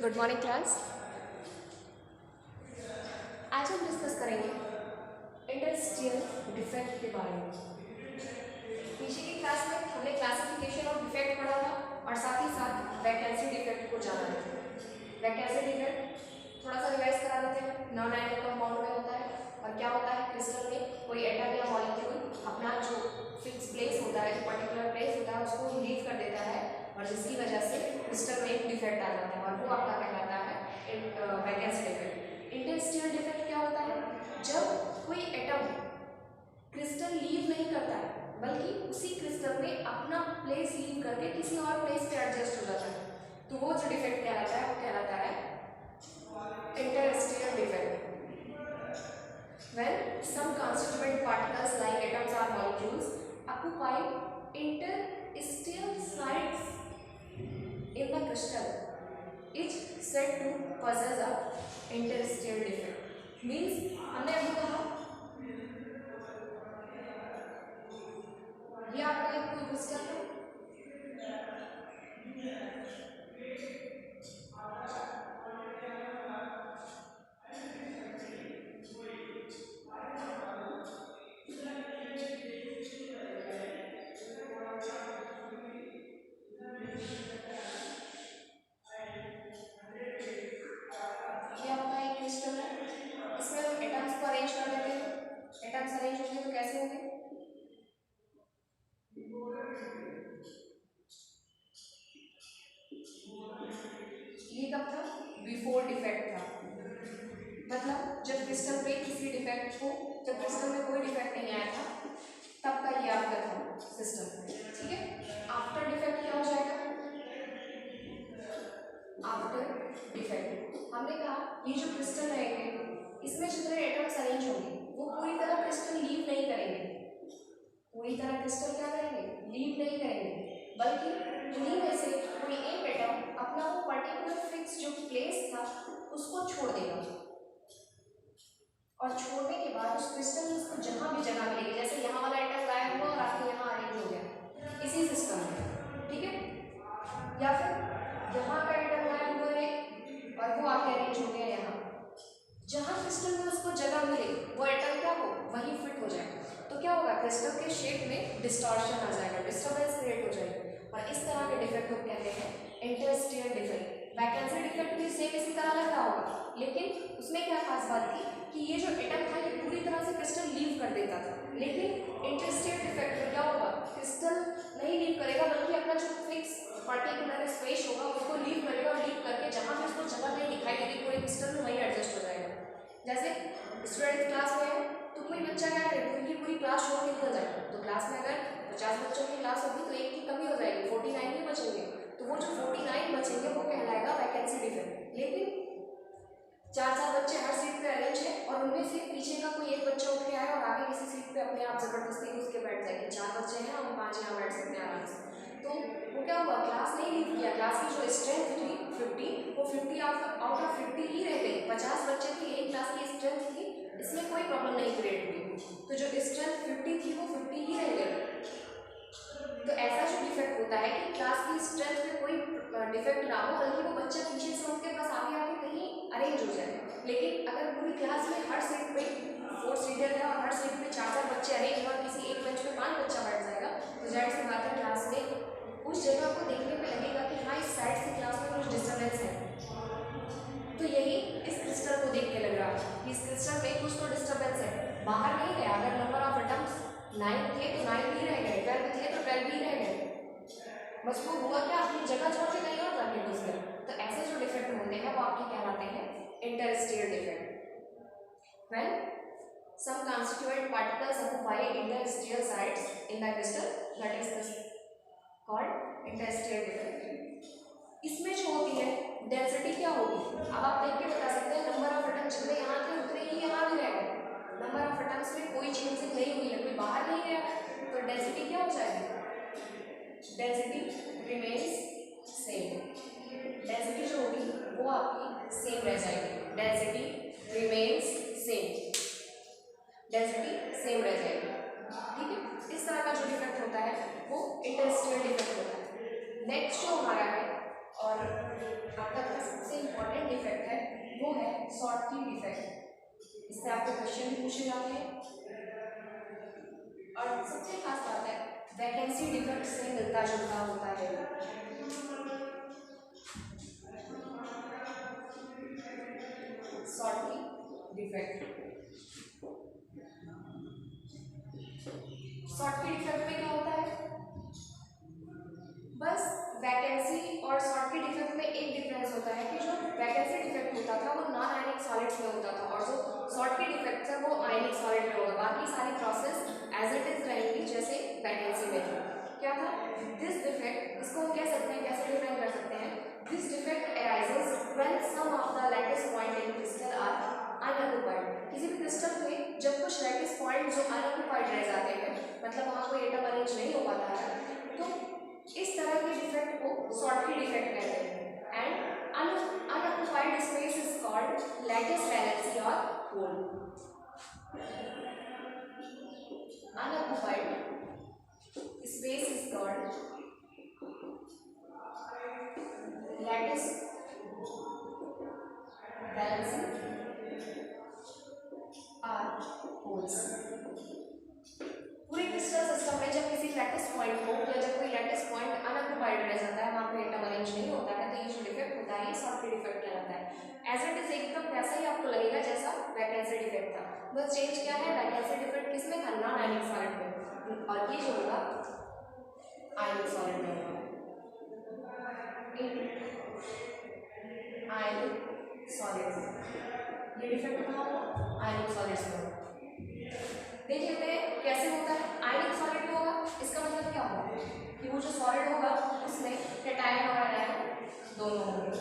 Good morning class. आज हम discuss करेंगे इंडस्ट्रियल डिफेक्ट के बारे में। पीछे की क्लास में हमने क्लासिफिकेशन ऑफ डिफेक्ट पढ़ा था और साथ ही साथ वैकेंसी डिफेक्ट को जाना था। वैकेंसी डिफेक्ट थोड़ा सा रिवाइज करा देते हैं। नॉन आयनिक कंपाउंड में होता है और क्या होता है, क्रिस्टल में कोई एटम या मॉलिक्यूल अपना जो फिक्स प्लेस होता है, जो पर्टिकुलर प्लेस होता है, उसको लीव कर देता है और जिसकी वजह से क्रिस्टल में एक डिफेक्ट आ जाता है और वो आपका कहलाता है वैकेंसी डिफेक्ट। इंडस्ट्रियल डिफेक्ट क्या होता है, जब कोई एटम क्रिस्टल लीव नहीं करता है बल्कि उसी क्रिस्टल में अपना प्लेस लीव करके किसी और प्लेस पे एडजस्ट हो जाता है, तो वो जो डिफेक्ट कहलाता है वो कहलाता है interstitial defect. When some constituent particles like atoms or molecules occupy interstitial sites in the crystal, is said to possess a interstitial defect. Means हमने अभी कहा ये आपका एक कोई क्रिस्टल है, ये आपका एक क्रिस्टल है, इसमें हम एटम्स को अरेंज कर देते हैं। एटम्स अरेंज होंगे तो कैसे होंगे, ये कब था, बिफोर डिफेक्ट था। मतलब जब क्रिस्टल पे किसी डिफेक्ट को, जब क्रिस्टल में कोई डिफेक्ट नहीं आया था तब का ये आपका था सिस्टम। ठीक है, आफ्टर डिफेक्ट क्या हो जाएगा, आफ्टर डिफेक्ट हमने कहा ये जो क्रिस्टल रहेंगे इसमें जितने एटम्स अरेंज होंगे वो पूरी तरह क्रिस्टल लीव नहीं करेंगे। पूरी तरह क्रिस्टल क्या करेंगे, लीव नहीं करेंगे, बल्कि उन्हीं में से कोई एक एटम अपना वो पर्टिकुलर फिक्स जो प्लेस था उसको छोड़ देगा और छोड़ने के बाद उस क्रिस्टल में उसको जहाँ भी जगह मिलेगी, जैसे यहाँ वाला एटम गायब हुआ और आके यहाँ अरेंज हो गया इसी सिस्टम में, ठीक है, या फिर यहाँ का एटम गायब हुआ है और वो आके अरेंज हो गया यहाँ, जहाँ क्रिस्टल में उसको जगह मिले वो एटम क्या हो वहीं फिट हो जाए, तो क्या होगा, क्रिस्टल के शेप में डिस्टॉर्शन आ जाएगा, डिस्टर्बेंस क्रिएट हो जाएगी और इस तरह के डिफेक्ट को कहते हैं इंटरस्टिशियल डिफेक्ट। वैकेंसी डिफेक्ट भी सेम इसी तरह लग रहा होगा, लेकिन उसमें क्या खास बात थी कि ये जो एटम था ये पूरी तरह से क्रिस्टल लीव कर देता था, लेकिन इंटरस्टिशियल डिफेक्ट में क्या होगा, क्रिस्टल नहीं लीव करेगा बल्कि अपना जो फिक्स पर्टिकुलर स्पेस होगा उसको लीव करेगा और लीव करके जहाँ भी उसको जगह नहीं दिखाई देगी पूरे क्रिस्टल में वहीं एडजस्ट हो जाएगा। जैसे स्टूडेंट क्लास में है तो कोई बच्चा क्या करे, पूरी पूरी क्लास छोड़ के निकल जाएगा, तो क्लास में अगर 50 बच्चों की क्लास होगी तो एक की कमी हो जाएगी, 49 ही बचेंगे, तो वो जो 49 बचेंगे वो कहलाएगा वैकेंसी डिफेक्ट। लेकिन 4 बच्चे हर सीट पे अरेंज है और उनमें से पीछे का कोई एक बच्चा उठ के आया और आगे किसी सीट पे अपने आप जबरदस्ती घुस के बैठ जाएंगे, 4 बच्चे हैं हम 5 यहाँ बैठ सकते हैं आराम से, तो वो क्या हुआ, क्लास नहीं लीव किया, क्लास की जो स्ट्रेंथ थी 50 वो 50 आउट ऑफ 50 ही रह गई, 50 बच्चे थी, एक क्लास की स्ट्रेंथ थी, इसमें कोई प्रॉब्लम नहीं क्रिएट हुई, तो जो स्ट्रेंथ 50 थी वो 50 ही रह गई। तो ऐसा जो डिफेक्ट होता है कि क्लास की स्ट्रेंथ में कोई डिफेक्ट ना हो बल्कि वो बच्चा पीछे से उठ के बस आगे आके कहीं अरेंज हो जाए, लेकिन अगर पूरी क्लास में हर सीट पे 4 सीटर है और हर सीट पे 4 बच्चे अरेंज और किसी एक बेंच पे 5 बच्चा बैठ जाएगा, तो जाहिर सी बात है क्लास में उस जगह को देखने पे लगेगा कि हाँ इस साइड से क्लास में कुछ डिस्टर्बेंस है। तो यही इस क्रिस्टल को देख के लग रहा है कि इस क्रिस्टल में कुछ तो डिस्टर्बेंस है, बाहर नहीं गया, अगर नंबर ऑफ एटम्स 9 थे तो 9 ही रह गए, 12 थे तो 12 ही रह गए, बस वो हुआ क्या, अपनी जगह छोड़ के कहीं और जाके घुस गया। तो ऐसे जो डिफेक्ट होते हैं वो आपके कहलाते हैं interstitial defect. When some constituent particles occupy interstitial sites in the crystal, that is called interstitial defect. इसमें जो होती है डेंसिटी क्या होगी, अब आप देख के बता सकते हैं, नंबर ऑफ एटम जितने यहाँ थे उतने ही यहाँ भी रह गए, नंबर ऑफ एटम्स में कोई चेंजिंग नहीं हुई है, कोई बाहर नहीं गया, तो डेंसिटी क्या हो जाएगी, डेंसिटी रिमेन्स सेम, डेंसिटी जो होगी वो आपकी सेम रह जाएगी, density remains same, density same रह जाएगी, ठीक है। इस तरह का जो डिफेक्ट होता है वो इंटरस्टिशियल डिफेक्ट होता है। नेक्स्ट जो हमारा है और अब तक का सबसे शॉर्टकी डिफेक्ट, इससे आपके क्वेश्चन भी पूछे जाते हैं। और सबसे खास बात है वैकेंसी डिफेक्ट से मिलता जुलता होता है। शॉर्टकी डिफेक्ट, शॉर्टकी डिफेक्ट में क्या होता है, बस वैकेंसी और शॉर्टकी डिफेक्ट में एक डिफरेंस होता है कि जो वैकेंसी डिफेक्ट होता था वो नॉन आयनिक सॉलिड्स में होता था और जो शॉर्टकी डिफेक्ट है वो आयनिक सॉलिड में होगा। बाकी सारी प्रोसेस एज इट इज रहेंगी जैसे वैकेंसी में थी। क्या था दिस डिफेक्ट, इसको हम कह सकते हैं, कैसे डिफाइन कर सकते हैं, this defect arises when some of the lattice point in crystal are unoccupied. किसी भी क्रिस्टल पे जब कुछ लैटिस पॉइंट जो अनऑक्युपाइड रह जाते हैं, मतलब वहाँ कोई एटम अरेंज नहीं हो पाता है, तो इस तरह के डिफेक्ट को शॉर्टकी डिफेक्ट कहते हैं। And unoccupied space is called lattice vacancy और hole. Unoccupied space is called lattice vacancy और होल्स। पूरे क्रिस्टल सिस्टम में जब किसी लैटिस पॉइंट को या जब कोई लैटिस पॉइंट अनऑक्युपाइड रह जाता है, वहाँ पे एटम अरेंज नहीं होता है, तो ये जो डिफेक्ट होता है ये शॉर्टकी डिफेक्ट कहलाता है। एज इट इज एकदम वैसा ही आपको लगेगा जैसा वैकेंसी डिफेक्ट था, बस चेंज क्या है, वैकेंसी डिफेक्ट किसमें था, नॉन आयनिक सॉलिड में, और ये जो होगा आयनिक सॉलिड में होगा। आयनिक सॉलिड्स, ये डिफेक्ट कहाँ होगा, आयनिक सॉलिड्स में होगा। देख लेते हैं कैसे होता है। आयनिक सॉलिड में होगा, इसका मतलब क्या होगा कि वो जो सॉलिड होगा उसमें कैटायन और एनायन दोनों होंगे।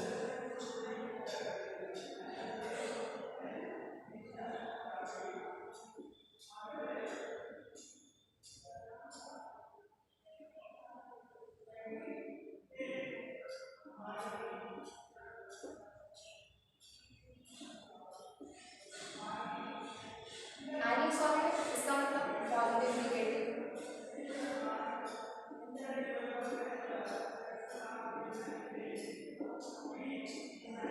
आयनिक सॉलिड इसका मतलब पॉजिटिव नेगेटिव,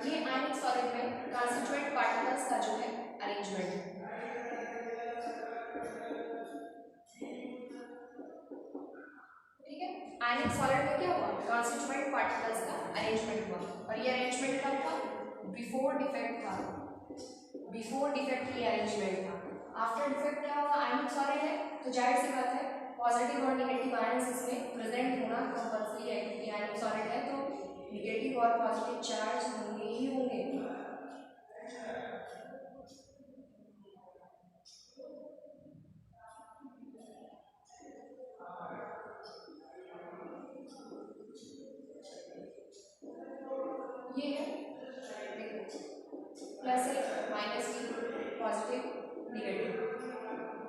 ये आयनिक सॉलिड में कॉन्स्टिट्यूएंट पार्टिकल्स का जो है अरेंजमेंट है। ठीक है, आयनिक सॉलिड में क्या हुआ, कॉन्स्टिट्यूएंट पार्टिकल्स का अरेंजमेंट हुआ, और ये अरेंजमेंट कब था, बिफोर डिफेक्ट था, बिफोर डिफेक्ट की अरेंजमेंट था। आफ्टर डिफेक्ट क्या होगा, आयनिक सॉलिड है तो जाहिर सी बात है पॉजिटिव और नेगेटिव आयंस इसमें प्रेजेंट होना कंपल्सरी है, क्योंकि आयनिक सॉलिड है तो नेगेटिव और पॉजिटिव चार्ज होंगे ही होंगे। ये है प्लस है माइनस की, पॉजिटिव नेगेटिव,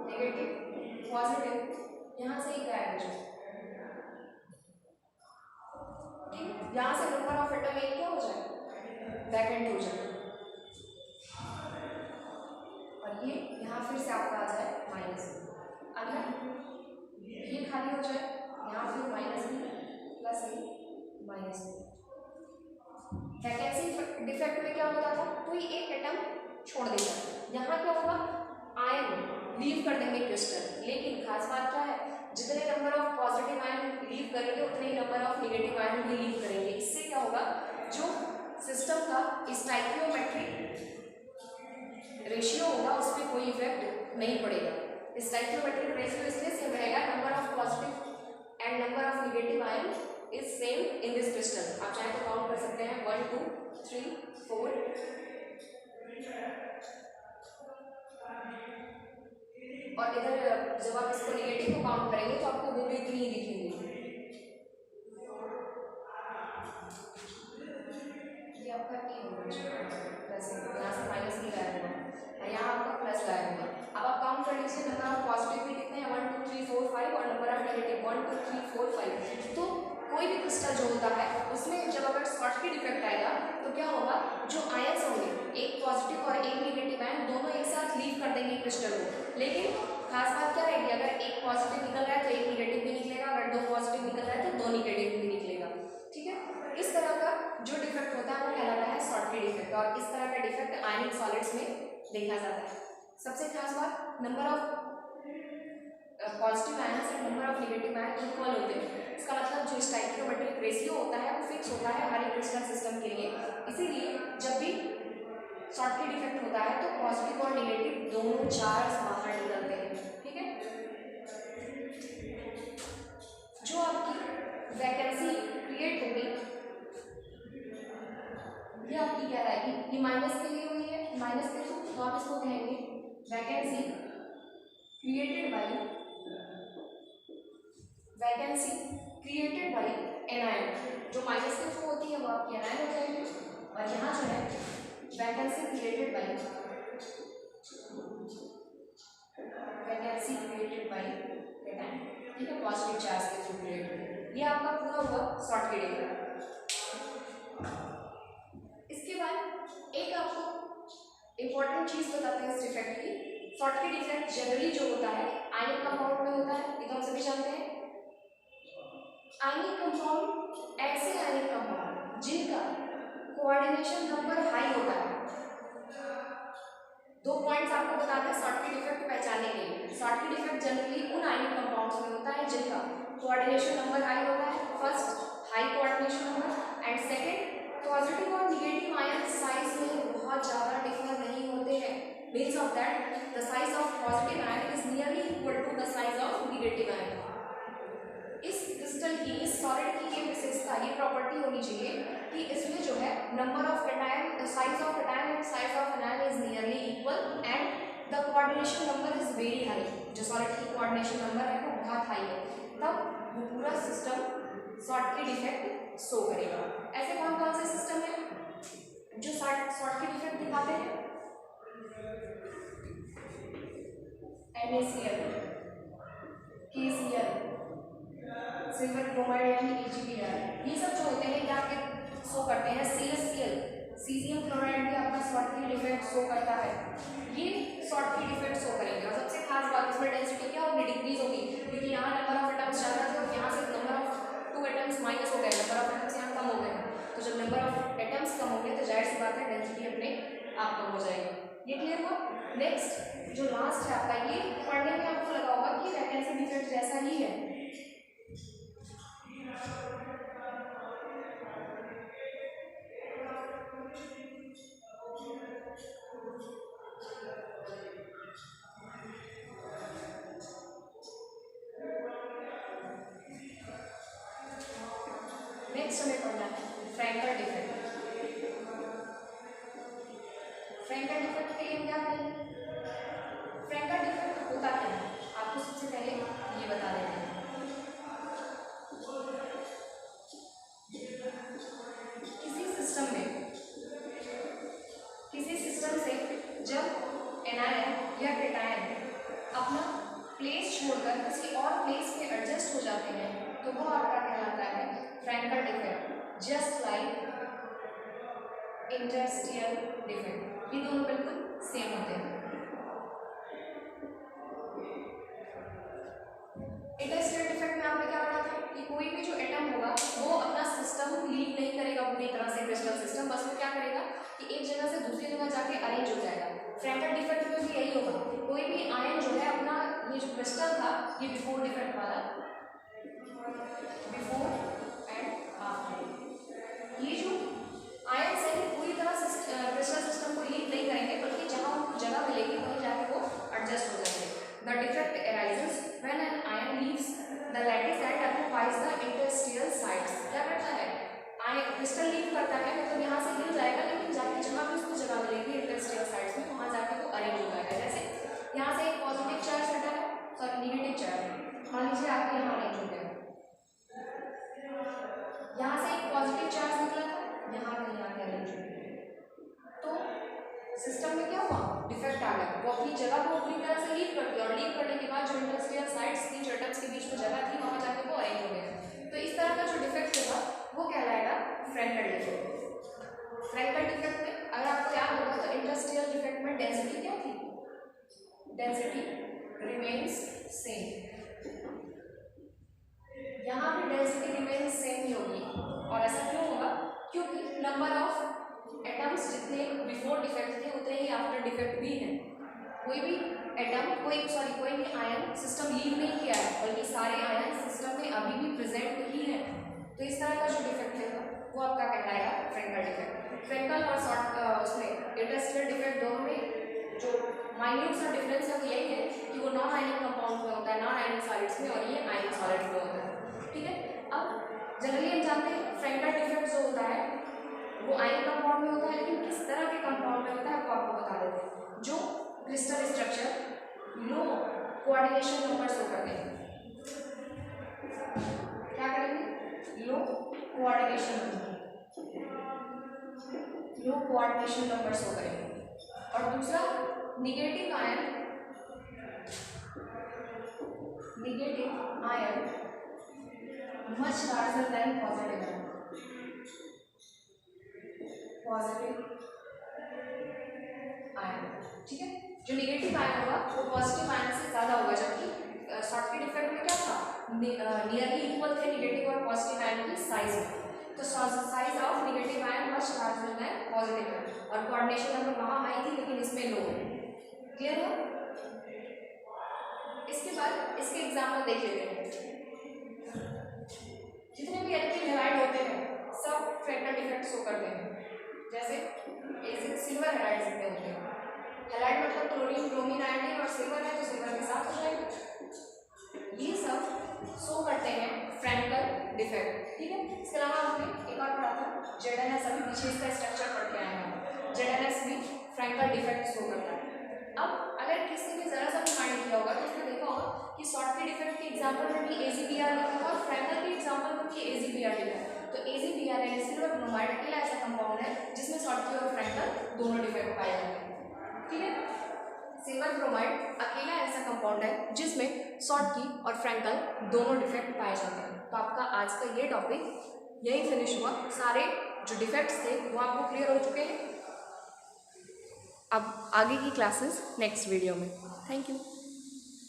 नेगेटिव पॉजिटिव, यहाँ से ही गायब हो जाए। ठीक, यहाँ से नंबर ऑफ एटम एक क्या हो जाए, वैकेंट हो जाए, और ये यहाँ फिर से आपका आ जाए माइनस। अगला ये खाली हो जाए, यहाँ फिर minus b plus b minus b. Vacancy defect में क्या होता था, कोई एक एटम छोड़ देगा, यहाँ क्या होगा, आयन लीव कर देंगे क्रिस्टल, लेकिन खास बात क्या है, जितने number of positive ion leave करेंगे उतने ही नंबर ऑफ नेगेटिव आयन भी लीव करेंगे। इससे क्या होगा, जो सिस्टम का स्टाइकियोमेट्रिक रेशियो होगा उस पर कोई इफेक्ट नहीं पड़ेगा। स्टाइकियोमेट्रिक रेशियो इसलिए सेम रहेगा, number of positive and number of negative ion is same in this crystal. आप चाहे तो काउंट कर सकते हैं 1 2 3 4, और इधर जब आप इसको नेगेटिव को काउंट करेंगे तो आपको वो भी इतनी ही दिखेंगी। ये आपका ए होगा प्लस, यहाँ से माइनस भी गायब होगा और यहाँ आपका प्लस गायब होगा। अब आप काउंट कर लीजिए, नंबर ऑफ पॉजिटिव भी कितने हैं, 1 2 3 4 5, और नंबर ऑफ नेगेटिव 1 2 3 4 5। तो कोई भी क्रिस्टल जो होता है उसमें जब अगर शॉर्टकी डिफेक्ट आएगा तो क्या होगा, जो आयंस होंगे एक पॉजिटिव और एक नेगेटिव आयन दोनों एक साथ लीव कर देंगे क्रिस्टल को, लेकिन खास बात क्या रहेगी, अगर एक पॉजिटिव निकल रहा है तो एक नेगेटिव भी निकलेगा, अगर दो पॉजिटिव निकल रहा है तो दो नेगेटिव भी निकलेगा। ठीक है, इस तरह का जो डिफेक्ट होता है वो कहलाता है शॉर्टकी डिफेक्ट। डिफेक्ट, और इस तरह का डिफेक्ट आयनिक सॉलिड्स में देखा जाता है। सबसे खास बात, number of positive ions and number of negative ion equal होते हैं। इसका मतलब जो स्टोइकियोमेट्रिक रेशियो होता है वो फिक्स होता है हर एक क्रिस्टल सिस्टम के लिए। इसीलिए जब भी शॉर्टकी डिफेक्ट होता है तो पॉजिटिव और नेगेटिव दोनों चार्ज बाहर निकलते हैं। ठीक है, जो आपकी वैकेंसी क्रिएट होगी ये आपकी क्या रहेगी, ये माइनस के लिए हुई है, माइनस के थ्रू तो आप इसको कहेंगे वैकेंसी क्रिएटेड बाय एनायन। जो माइनस के थ्रू होती है वो आपकी एनायन हो जाएगी, और यहाँ जो है वैकेंसी क्रिएटेड बाय एनायन। ठीक है, पॉजिटिव चार्ज के थ्रू क्रिएट हुई। ये आपका पूरा हुआ शॉर्टकी डिफेक्ट। इसके बाद एक आपको इंपॉर्टेंट चीज बताते हैं इस डिफेक्ट की। शॉर्टकी डिफेक्ट जनरली जो होता है आयनिक कंपाउंड में होता है, ये तो हम सभी जानते हैं। आयनिक कंपाउंड ऐसे आयनिक कंपाउंड जिनका कोऑर्डिनेशन नंबर हाई होता है। दो पॉइंट्स आपको बताना है शॉर्टकी डिफेक्ट पहचानने के लिए। शॉर्टकी डिफेक्ट जनरली उन आयनिक कंपाउंड्स में होता है जिनका कोऑर्डिनेशन नंबर हाई होता है। First, high coordination number, and second, positive और नेगेटिव आयन साइज में बहुत ज़्यादा डिफर नहीं होते हैं। Means of that the size of positive ion is nearly equal to the size of negative ion. इस क्रिस्टल की, इस सॉलिड की ये विशेषता, ये प्रॉपर्टी होनी चाहिए कि इसमें जो है number of cation, size of cation and size of anion is nearly equal and the coordination number is very high. जो सॉलिड की कोऑर्डिनेशन नंबर है वो बहुत हाई है, तब वो पूरा सिस्टम शॉर्टकी डिफेक्ट शो करेगा। ऐसे कौन कौन से सिस्टम है जो शॉर्टकी डिफेक्ट दिखाते हैं? NaCl, KCl, सिल्वर क्रोमाइड यानी AgBr, ये सब जो होते हैं क्या आपके शो करते हैं? CaCl, सीजियम क्लोराइड भी आपका शॉर्टकी डिफेक्ट शो करता है। ये शॉर्टकी डिफेक्ट शो करेंगे। और सबसे खास बात, इसमें डेंसिटी क्या होगी? डिक्रीज होगी, क्योंकि यहाँ नंबर ऑफ एटम्स ज़्यादा थे और यहाँ से नंबर ऑफ 2 एटम्स माइनस हो गए, नंबर ऑफ एटम्स यहाँ कम हो गए। तो जब नंबर ऑफ एटम्स कम होंगे तो जाहिर सी बात है डेंसिटी अपने आप कम हो जाएगी। ये क्लियर हुआ? नेक्स्ट जो लास्ट है आपका, ये पढ़ने में आपको लगा होगा कि वैकेंसी डिफेक्ट जैसा ही है। नेक्स्ट हमें पढ़ना है फ्रैंकल डिफेक्ट। फ्रैंकल डिफेक्ट के लिए क्या करेंगे? फ्रैंकल डिफेक्ट होता क्या है आपको सबसे पहले ये बता देते हैं। किसी सिस्टम से जब एनायन या कैटायन अपना प्लेस छोड़कर किसी और प्लेस पे एडजस्ट हो जाते हैं तो वो आपका कहलाता है Frenkel defect. Just like interstitial defect, ये दोनों बिल्कुल सेम होते हैं। इंटरस्टिशियल डिफेक्ट में आपने क्या पढ़ा था कि कोई भी जो एटम होगा वो अपना सिस्टम लीव नहीं करेगा पूरी तरह से क्रिस्टल सिस्टम, बस वो क्या करेगा कि एक जगह से दूसरी जगह जाके अरेंज हो जाएगा। फ्रैंकल डिफेक्ट में भी यही होगा, कोई भी आयन जो है अपना, ये जो क्रिस्टल था ये बिफोर डिफेक्ट वाला, बिफोर एंड आफ्टर, ये जो आयन है पूरी तरह क्रिस्टल सिस्टम को लीव नहीं करेंगे, बल्कि जहाँ उनको जगह मिलेगी वहीं जाके वो एडजस्ट हो जाएंगे। The defect arises when an ion leaves the lattice and occupies the interstitial sites। क्या करता है? आयन क्रिस्टल लीव करता है, मतलब यहाँ से हिल जाएगा, लेकिन जाके जहाँ भी उसको जगह मिलेगी इंटरस्टिशियल साइट्स में वहाँ जाके वो अरेंज हो जाएगा। जैसे यहाँ से एक पॉजिटिव चार्ज हटा है, सॉरी नेगेटिव चार्ज मान लीजिए आपके यहाँ अरेंज हो गया, यहाँ से एक पॉजिटिव चार्ज निकला था, यहाँ कहीं आके अरेंज हो गया, तो सिस्टम में क्या हुआ? डिफेक्ट आ गया, वो अपनी जगह को पूरी तरह से लीव कर दिया, और लीव करने के बाद जो इंटरस्टिशियल साइट्स थी, जो एटम्स के बीच में जगह थी, वहाँ जाके वो अरेंज हो गया। तो इस तरह का जो डिफेक्ट होगा वो कहलाएगा फ्रैंकल डिफेक्ट। फ्रैंकल डिफेक्ट में अगर आपको याद होगा तो इंटरस्टिशियल डिफेक्ट में डेंसिटी क्या थी? डेंसिटी रिमेन्स सेम, यहाँ भी डेंसिटी रिमेन्स सेम ही होगी। और ऐसा क्यों होगा? क्योंकि नंबर ऑफ एटम्स जितने बिफोर डिफेक्ट थे उतने ही आफ्टर डिफेक्ट भी हैं। कोई भी आयन सिस्टम लीव नहीं किया है, बल्कि सारे आयन सिस्टम में अभी भी प्रेजेंट ही हैं। तो इस तरह का जो डिफेक्ट है वो आपका कहलाएगा फ्रेंकल डिफेक्ट। फ्रेंकल और उसमें इंटरस्टेलर डिफेक्ट दोनों में जो माइन्यूट सा डिफरेंस है वो यही है कि वो नॉन आयनिक कंपाउंड में होता है, नॉन आयनिक सॉलिड्स में, और ये आयनिक सॉलिड में होता है। ठीक है, अब जनरली हम जानते हैं फ्रेंकल डिफेक्ट जो होता है वो आयनिक कंपाउंड में होता है, लेकिन किस तरह के कंपाउंड में होता है वो आपको बता देते हैं। जो क्रिस्टल स्ट्रक्चर लो कोऑर्डिनेशन नंबर शो करते हैं, क्या करेंगे, लो कोऑर्डिनेशन नंबर शो करेंगे। और दूसरा negative ion much larger than positive ion. ठीक है, जो निगेटिव आयन होगा वो पॉजिटिव आयन से ज्यादा होगा, जबकि शॉर्टकट डिफेक्ट में क्या था, नियरली इक्वल थे निगेटिव और पॉजिटिव आयन की साइज में। तो size of negative ion much larger than positive ion, और कोऑर्डिनेशन नंबर वहां हाई थी लेकिन इसमें लो है। क्लियर है? इसके बाद इसके एग्जाम्पल देख लेते हैं। जितने भी एल्किल हैलाइड होते हैं सब फ्रेंकल डिफेक्ट शो करते हैं। जैसे सिल्वर हैलाइड जितने होते हैं, हैलाइड मतलब क्लोरीन ब्रोमीन आयोडीन, और सिल्वर है तो सिल्वर के साथ हो जाएगा। ये सब शो करते हैं फ्रेंकल डिफेक्ट। ठीक है, इसके अलावा हमने एक और पढ़ा था जेडएनएस, अभी पीछे इसका स्ट्रक्चर पढ़ के आए हैं। जेडएनएस भी फ्रेंकल डिफेक्ट शो करता है। अब अगर किसी ने जरा सा भी माइंड किया होगा तो उसने देखा होगा कि शॉर्टकट डिफेक्ट के एग्जांपल में भी AgBr लिखा था, और फ्रेंकल के एग्जांपल में भी AgBr लिखा है। तो AgBr यानी सिल्वर ब्रोमाइड अकेला ऐसा कंपाउंड है जिसमें शॉर्टकी और फ्रेंकल दोनों डिफेक्ट पाए जाते हैं। ठीक है, सिल्वर ब्रोमाइड अकेला ऐसा कंपाउंड है जिसमें शॉर्टकी और फ्रेंकल दोनों डिफेक्ट पाए जाते हैं। तो आपका आज का ये टॉपिक यही फिनिश हुआ। सारे जो डिफेक्ट्स थे वो आपको क्लियर हो चुके हैं। अब आगे की क्लासेस नेक्स्ट वीडियो में। Thank you.